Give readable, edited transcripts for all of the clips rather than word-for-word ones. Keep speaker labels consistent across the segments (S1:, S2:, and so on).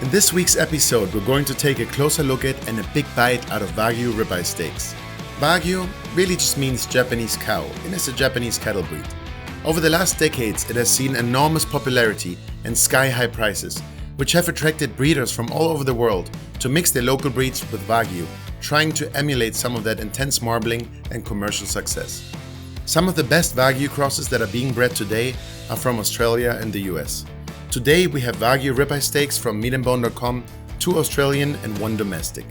S1: In this week's episode, we're going to take a closer look at and a big bite out of Wagyu ribeye steaks. Wagyu really just means Japanese cow, and it's a Japanese cattle breed. Over the last decades, it has seen enormous popularity and sky-high prices, which have attracted breeders from all over the world to mix their local breeds with Wagyu, trying to emulate some of that intense marbling and commercial success. Some of the best Wagyu crosses that are being bred today are from Australia and the US. Today we have Wagyu ribeye steaks from meatandbone.com, 2 Australian and 1 domestic.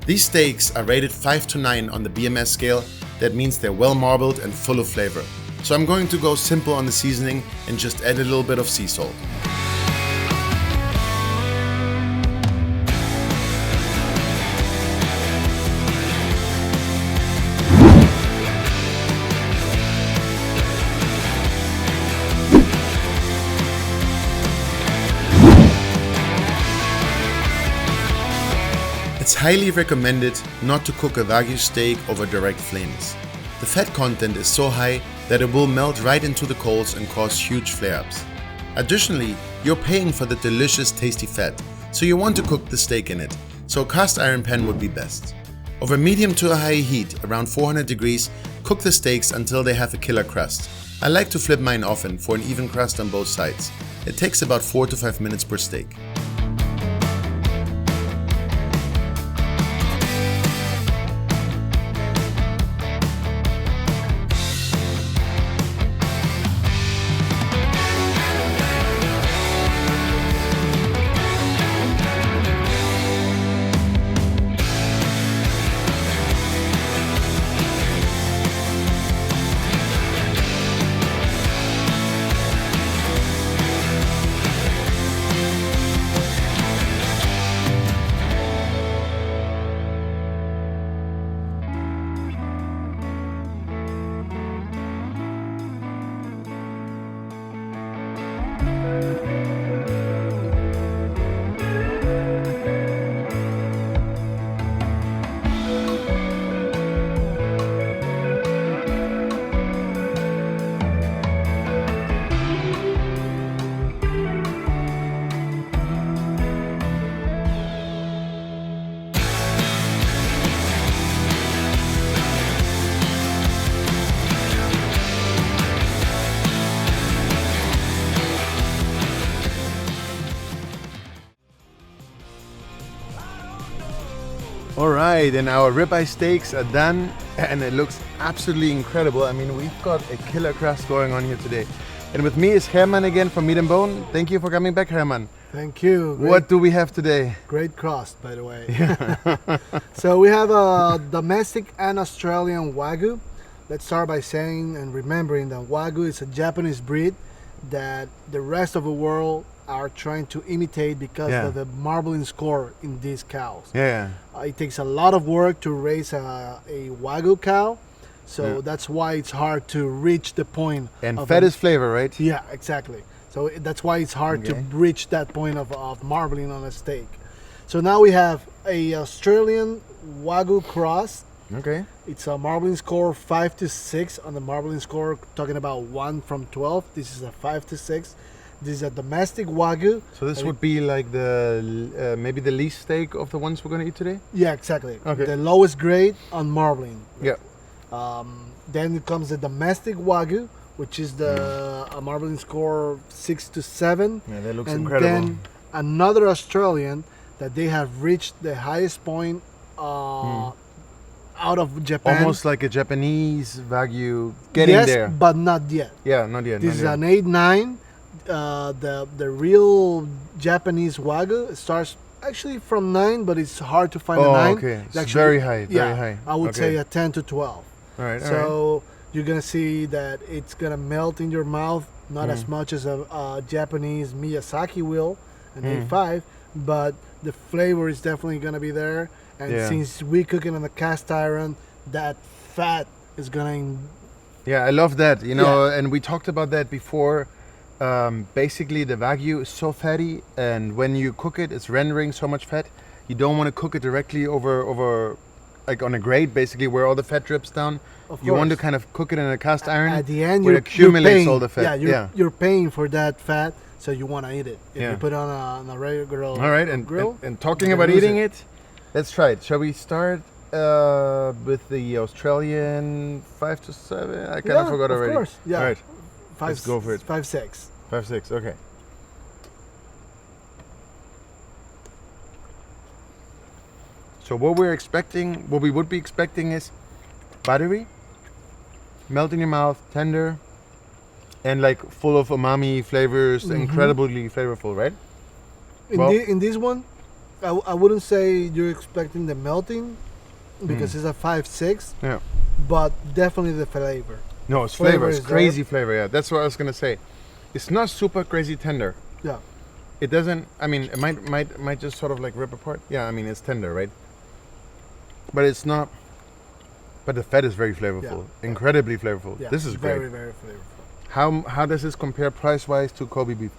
S1: These steaks are rated 5 to 9 on the BMS scale. That means they're well marbled and full of flavor. So I'm going to go simple on the seasoning and just add a little bit of sea salt. It's highly recommended not to cook a Wagyu steak over direct flames. The fat content is so high that it will melt right into the coals and cause huge flare-ups. Additionally, you're paying for the delicious tasty fat, so you want to cook the steak in it, so a cast iron pan would be best. Over medium to a high heat, around 400 degrees, cook the steaks until they have a killer crust. I like to flip mine often for an even crust on both sides. It takes about 4 to 5 minutes per steak. Alright, and our ribeye steaks are done and it looks absolutely incredible. I mean, we've got a killer crust going on here today. And with me is Germán again from Meat and Bone. Thank you for coming back, Germán.
S2: Thank you.
S1: What do we have today?
S2: Great crust, by the way. Yeah. So we have a domestic and Australian Wagyu. Let's start by saying and remembering that Wagyu is a Japanese breed that the rest of the world are trying to imitate because of the marbling score in these cows. It takes a lot of work to raise a Wagyu cow, so that's why it's hard to reach the point.
S1: And fat is flavor, right?
S2: Yeah, exactly. So that's why it's hard to reach that point of marbling on a steak. So now we have a Australian Wagyu cross.
S1: Okay.
S2: It's a marbling score 5 to 6 on the marbling score, talking about 1 from 12. This is a 5 to 6. This is a domestic Wagyu.
S1: So this would be like the maybe the least steak of the ones we're going to eat today?
S2: Yeah, exactly.
S1: Okay.
S2: The lowest grade on marbling.
S1: Yeah.
S2: Then it comes the domestic Wagyu, which is the a marbling score 6 to 7.
S1: Yeah, that looks
S2: and
S1: incredible.
S2: Then another Australian that they have reached the highest point out of Japan.
S1: Almost like a Japanese Wagyu getting there.
S2: Yes, but not yet.
S1: Yeah, not yet.
S2: This is an 8-9. The real Japanese Wagyu starts actually from 9, but it's hard to find a 9.
S1: Okay. It's
S2: actually,
S1: very high, very high.
S2: I would say a 10 to 12.
S1: All right.
S2: So you're gonna see that it's gonna melt in your mouth, not as much as a Japanese Miyazaki will, an A5, but the flavor is definitely gonna be there. And since we cook it on the cast iron, that fat is gonna.
S1: Yeah, I love that. You know, and we talked about that before. Basically, the Wagyu is so fatty, and when you cook it, it's rendering so much fat. You don't want to cook it directly over like on a grate, basically, where all the fat drips down. You want to kind of cook it in a cast iron
S2: at the end,
S1: where it accumulates all the fat.
S2: You're paying for that fat, so you want to eat it. If you put it on a regular grill,
S1: all right, and talking about eating it, let's try it. Shall we start with the Australian 5 to 7? I kind of forgot already.
S2: Of course, yeah.
S1: All right,
S2: let's go for it. 5-6.
S1: 5-6. Okay. So what we would be expecting is buttery, melt in your mouth, tender, and like full of umami flavors, incredibly flavorful, right?
S2: In this one, I wouldn't say you're expecting the melting because it's a 5-6.
S1: Yeah.
S2: But definitely the flavor.
S1: No, it's flavor. It's crazy flavor. Yeah, that's what I was gonna say. It's not super crazy tender.
S2: Yeah.
S1: It doesn't. I mean, it might just sort of like rip apart. Yeah. I mean, it's tender, right? But it's not. But the fat is very flavorful, incredibly flavorful.
S2: Yeah,
S1: this is great.
S2: Very, very flavorful.
S1: How does this compare price wise to Kobe beef?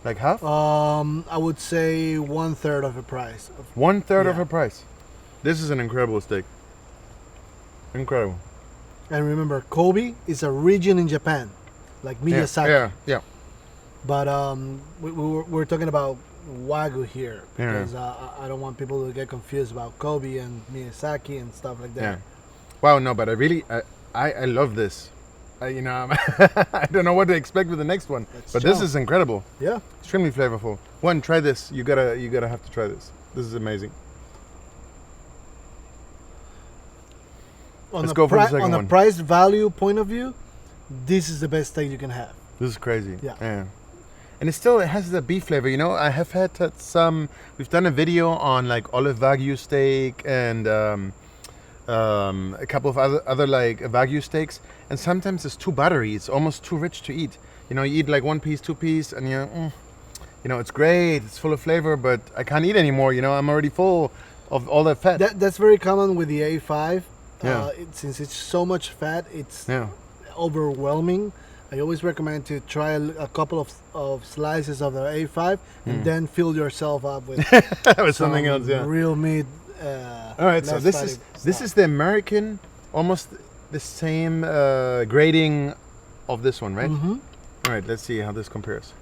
S1: Like half?
S2: I would say 1/3 of the price.
S1: 1/3 of the price. This is an incredible steak. Incredible.
S2: And remember, Kobe is a region in Japan, like Miyazaki.
S1: Yeah.
S2: But we're talking about Wagyu here because I don't want people to get confused about Kobe and Miyazaki and stuff like that.
S1: Yeah. Wow, no, but I love this. I don't know what to expect with the next one, but this is incredible.
S2: Yeah,
S1: extremely flavorful. One, try this. You gotta have to try this. This is amazing. Let's go for the second one.
S2: On a price value point of view, this is the best steak you can have.
S1: This is crazy.
S2: Yeah.
S1: And it has the beef flavor. You know, I have had some. We've done a video on like olive Wagyu steak and a couple of other like Wagyu steaks, and sometimes it's too buttery. It's almost too rich to eat. You know, you eat like 1 piece, 2 piece, and it's great. It's full of flavor, but I can't eat anymore. You know, I'm already full of all that fat.
S2: That's very common with the A5.
S1: Yeah.
S2: Since it's so much fat, it's overwhelming. I always recommend to try a couple of slices of the A5 and then fill yourself up with
S1: something else. Yeah.
S2: Real meat.
S1: All right, so this is the American, almost the same grading of this one, right?
S2: Mm-hmm.
S1: All right, let's see how this compares.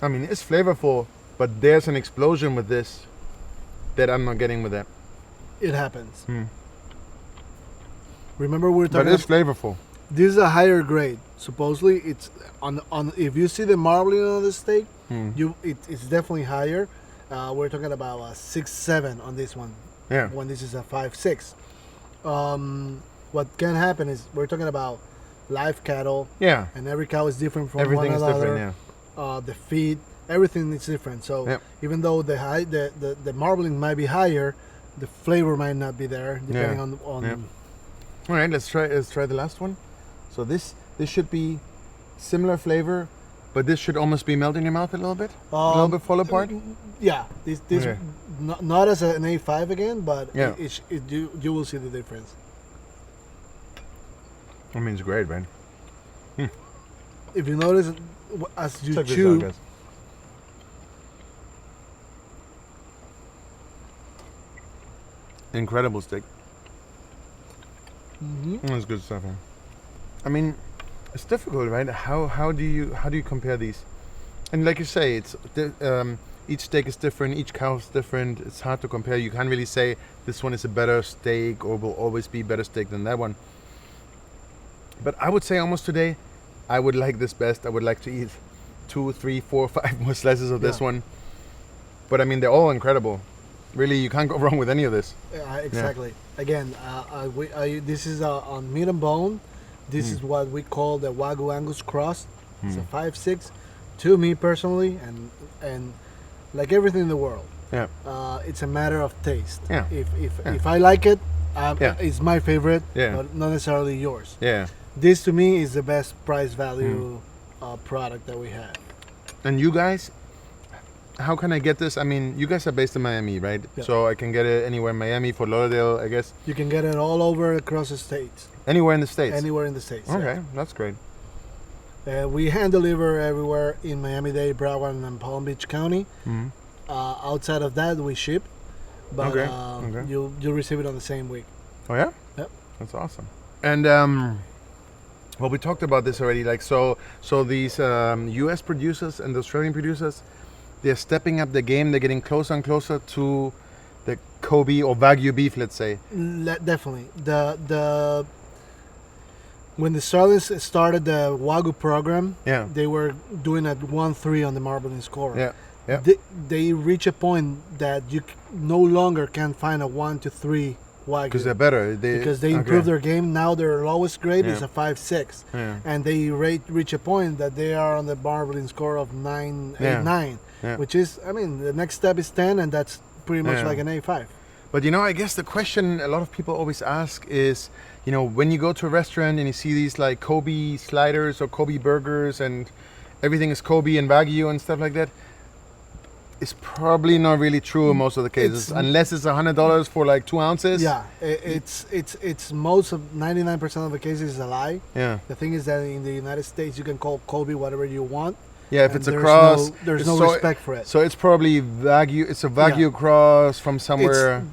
S1: I mean, it's flavorful, but there's an explosion with this that I'm not getting with that.
S2: It happens. Remember we're talking.
S1: But it's flavorful.
S2: This is a higher grade. Supposedly, it's on. If you see the marbling on the steak, it's definitely higher. We're talking about a 6-7 on this one.
S1: Yeah.
S2: When this is a 5-6. What can happen is we're talking about live cattle.
S1: Yeah.
S2: And every cow is different from
S1: everything
S2: one another.
S1: Everything is different. Yeah.
S2: The feed, everything is different. So even though the marbling might be higher, the flavor might not be there depending on.
S1: All right, let's try the last one. So this should be similar flavor, but this should almost be melting in your mouth a little bit, a little bit fall apart.
S2: Yeah, this not as an A5 again, but you will see the difference.
S1: I mean, it's great, man.
S2: If you notice, as you
S1: check
S2: chew.
S1: This out, guys. Incredible steak. That's good stuff, man. I mean, it's difficult, right? How do you compare these? And like you say, it's each steak is different, each cow is different. It's hard to compare. You can't really say this one is a better steak or will always be better steak than that one. But I would say almost today, I would like this best. I would like to eat 2, 3, 4, 5 more slices of this one. But I mean, they're all incredible. Really, you can't go wrong with any of this.
S2: Exactly. Again, this is on meat and bone. This is what we call the Wagyu Angus cross. It's a 5-6. To me personally, and like everything in the world, it's a matter of taste.
S1: Yeah.
S2: If I like it, it's my favorite, but not necessarily yours.
S1: Yeah.
S2: This to me is the best price value product that we have.
S1: And you guys, how can I get this? I mean, you guys are based in Miami, right?
S2: Yeah.
S1: So I can get it anywhere in Miami, Fort Lauderdale, I guess.
S2: You can get it all over across the states.
S1: Anywhere in the States?
S2: Anywhere in the States.
S1: Okay, that's great.
S2: We hand deliver everywhere in Miami-Dade, Broward, and Palm Beach County. Outside of that, we ship. But you'll receive it on the same week.
S1: Oh, yeah?
S2: Yep.
S1: That's awesome. And Well, we talked about this already. Like, so these U.S. producers and the Australian producers, they're stepping up the game. They're getting closer and closer to the Kobe or Wagyu beef, let's say.
S2: Definitely. When the Australians started the Wagyu program,
S1: Yeah.
S2: they were doing at 1-3 on the marbling score.
S1: Yeah. Yeah.
S2: They reach a point that you no longer can find a 1-3 Wagyu.
S1: Because they're better.
S2: Because they improved their game. Now their lowest grade is
S1: Yeah.
S2: a 5-6.
S1: Yeah.
S2: And they reach a point that they are on the marbling score of 9, 8,
S1: Yeah.
S2: 9.
S1: Yeah.
S2: Which is, I mean, the next step is 10, and that's pretty much
S1: Yeah.
S2: like an A5.
S1: But you know, I guess the question a lot of people always ask is, you know, when you go to a restaurant and you see these like Kobe sliders or Kobe burgers and everything is Kobe and Wagyu and stuff like that, it's probably not really true in most of the cases, unless it's $100 for like 2 ounces.
S2: Yeah, it's most of 99% of the cases is a lie.
S1: Yeah.
S2: The thing is that in the United States you can call Kobe whatever you want.
S1: Yeah, if
S2: and
S1: it's a
S2: there's
S1: cross,
S2: there's no
S1: so-
S2: respect for it.
S1: So it's probably Wagyu. It's a Wagyu cross from somewhere.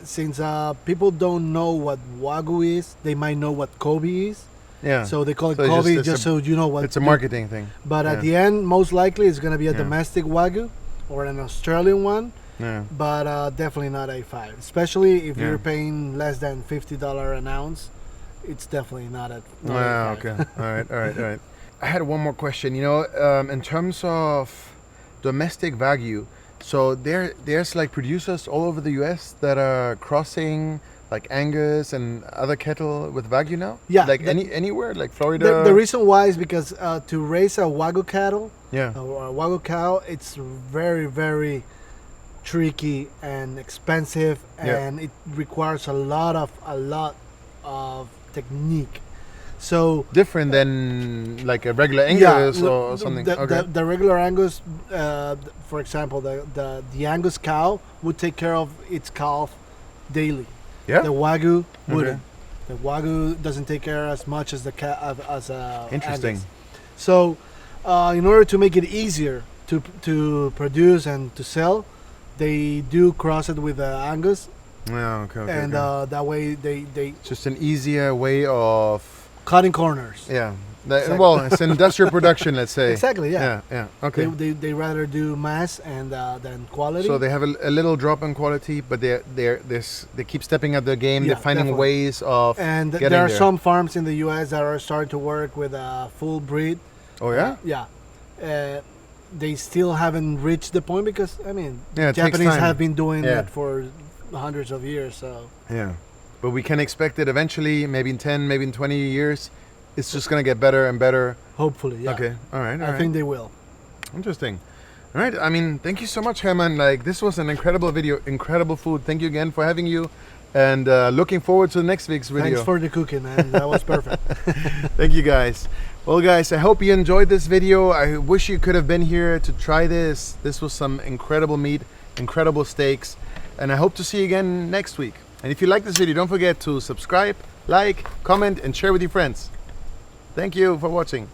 S2: Since people don't know what Wagyu is, they might know what Kobe is.
S1: Yeah.
S2: So they call it
S1: So it's
S2: Kobe
S1: just-
S2: just so you know what.
S1: It's a marketing thing.
S2: But
S1: Yeah.
S2: at the end, most likely it's going to be a
S1: Yeah.
S2: domestic Wagyu or an Australian one.
S1: Yeah.
S2: But definitely not A5. Especially if
S1: Yeah.
S2: you're paying less than $50 an ounce, it's definitely not a. Not
S1: Ah,
S2: A5.
S1: okay. All right. I had one more question. You know, in terms of domestic Wagyu, so there's like producers all over the U.S. that are crossing like Angus and other cattle with Wagyu now.
S2: Yeah,
S1: Like anywhere, like Florida.
S2: The reason why is because to raise a Wagyu cattle
S1: Yeah.
S2: or a Wagyu cow, it's very, very tricky and expensive,
S1: Yeah.
S2: and it requires a lot of technique. So
S1: Different than like a regular Angus or something.
S2: The regular Angus, for example, the Angus cow would take care of its calf daily.
S1: Yeah.
S2: The Wagyu wouldn't. The Wagyu doesn't take care as much as the
S1: Interesting.
S2: Angus. So, in order to make it easier to produce and to sell, they do cross it with the Angus,
S1: Yeah. Okay.
S2: and that way they
S1: just an easier way of
S2: cutting corners.
S1: yeah.
S2: Exactly.
S1: Well, it's industrial production, let's say.
S2: Exactly. Yeah.
S1: Yeah. Okay.
S2: They rather do mass and than quality.
S1: So they have a little drop in quality, but they keep stepping up their game.
S2: Yeah,
S1: They're finding
S2: definitely.
S1: ways of
S2: and
S1: getting
S2: there are
S1: there.
S2: some farms in the U.S. that are starting to work with a full breed.
S1: Oh yeah.
S2: Yeah. They still haven't reached the point because I mean,
S1: Yeah, it takes
S2: Japanese
S1: time.
S2: have been doing
S1: Yeah.
S2: it for hundreds of years. So
S1: Yeah. But we can expect it eventually, maybe in 10, maybe in 20 years. It's just gonna get better and better.
S2: hopefully, yeah.
S1: Okay. All right.
S2: I think they will.
S1: Interesting. All right. I mean, thank you so much, Germán. Like, this was an incredible video, incredible food. Thank you again for having you, and looking forward to the next week's video.
S2: Thanks for the cooking, man. That was perfect.
S1: Thank you, guys. Well, guys, I hope you enjoyed this video. I wish you could have been here to try this. This was some incredible meat, incredible steaks, and I hope to see you again next week. And if you like this video, don't forget to subscribe, like, comment, and share with your friends. Thank you for watching.